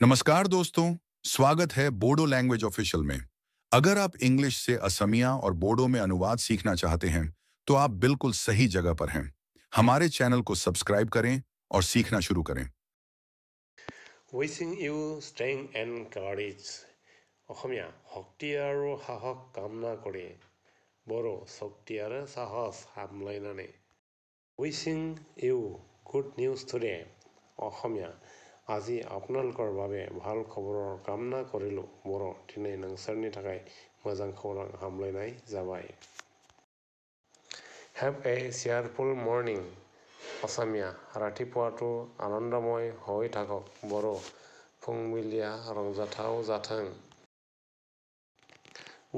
नमस्कार दोस्तों, स्वागत है बोडो लैंग्वेज ऑफिशियल में। अगर आप इंग्लिश से असमिया और बोडो में अनुवाद सीखना चाहते हैं, तो आप बिल्कुल सही जगह पर हैं। हमारे चैनल को सब्सक्राइब करें और सीखना शुरू करें। Wishing you strength and courage. অসমীয়া শক্তি আৰু সাহস কামনা কৰি বড়ো শক্তি আৰু সাহস হামলাইনানে wishing you good news today Asomiya আজি আপোনালোকৰ বাবে ভাল খবৰৰ কামনা কৰিলোঁ बर' दिनै नोंसोरनि थाखाय मोजां खौरां हामलायनाय जाबाय Have a cheerful morning অসমীয়া ৰাতিপুৱাটো আনন্দময় হৈ থাকক बर' फुंबिलिया रंजाथाव जाथों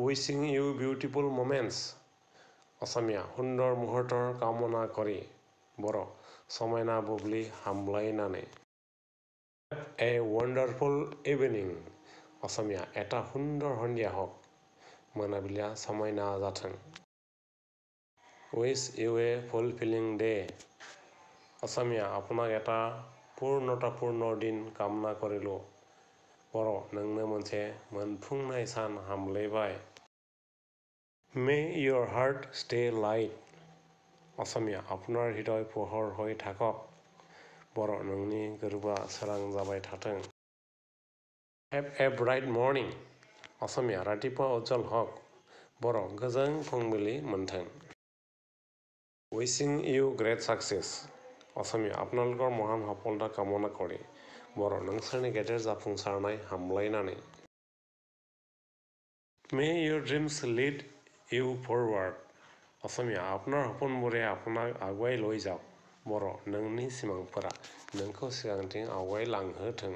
Wishing you beautiful moments অসমীয়া সুন্দৰ মুহূৰ্তৰ কামনা কৰি बर' समायना बुब्लि हामलायनानै A wonderful evening অসমীয়া এটা সুন্দৰ সন্ধিয়া হওক मोनाबिलिया समायना जाथों Wish you a fulfilling day অসমীয়া আপোনাক এটা पूर्णतापूर्ण दिन कामना কৰিলোঁ बर' नोंनो मोनसे मोनफुंनाय सान हामलायबाय May your heart stay light অসমীয়া আপোনাৰ হৃদয় পোহৰ হৈ থাকক बर' नोंनि गोरबोआ सोरां जाबाय थाथों Have a bright morning অসমীয়া ৰাতিপুৱা উজ্জ্বল হওক बर' गोजों फुंबिलि मोनथों Wishing you great success অসমীয়া আপোনালোকৰ মহান সফলতা কামনা কৰি बर' नोंसोरनि गेदेर जाफुंसारनाय हामलायनानै May your dreams lead you forward অসমীয়া আপোনাৰ সপোনবোৰে আপোনাক আগুৱাই লৈ যাওক बर' नोंनि सिमांफोरा नोंखौ सिगांथिं आवगायलांहोथों